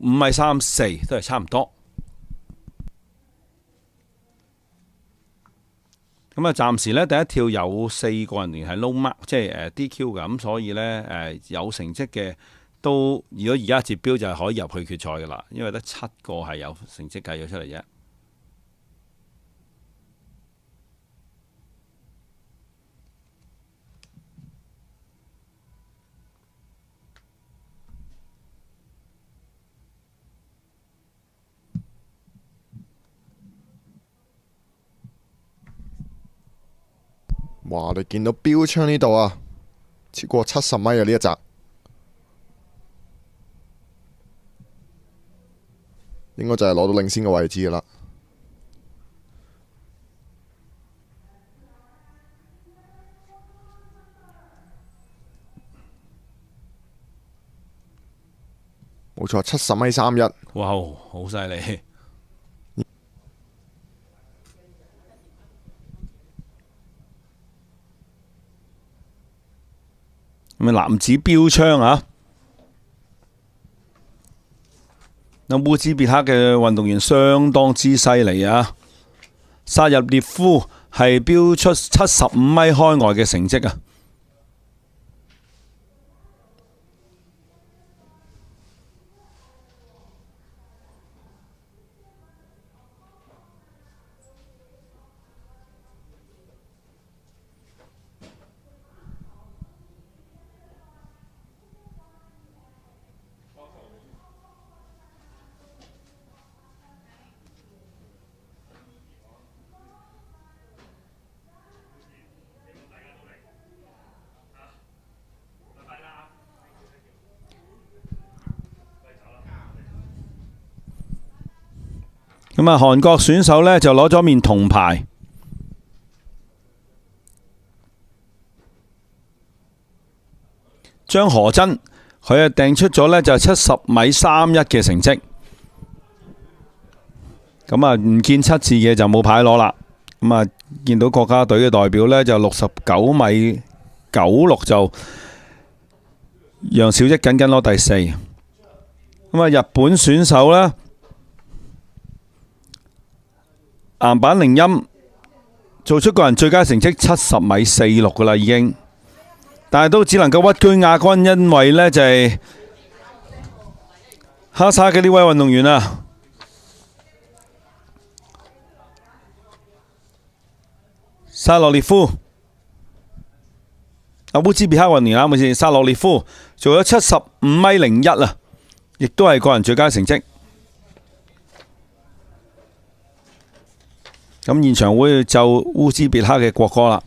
5.34米，都係差唔多。咁啊，暫時呢，第一跳有4個人連係 low mark，即係DQ 嘅，咁所以呢，有成績嘅都，如果而家接標就係可以入去決賽噶啦，因為得7個係有成績計咗出嚟啫。哇！你見到標槍呢度啊，超過70米啊呢一集，應該就係攞到領先嘅位置噶啦。冇錯，70.31米。哇，好犀利！咁啊，男子標槍啊，嗱，烏茲別克嘅運動員相當之犀利啊！薩入列夫係標出75米開外嘅成績啊！咁啊，韓國選手呢就攞咗面銅牌。張何真佢啊掟出咗呢就70.31米嘅成績。咁啊，唔見7字嘅就冇牌攞啦。咁啊，見到國家隊嘅代表呢就69.96米，就楊小益緊緊攞第4。咁啊，日本選手呢，岩板鈴音做出個人最佳成績70.46米噶啦已經，但係都只能夠屈居亞軍，因為呢就係哈薩嘅呢位運動員啊，薩洛列夫，烏茲別克運動員啊，冇事，薩洛列夫做咗75.01米啊，亦都係個人最佳成績。咁現場會奏烏茲別克嘅國歌啦。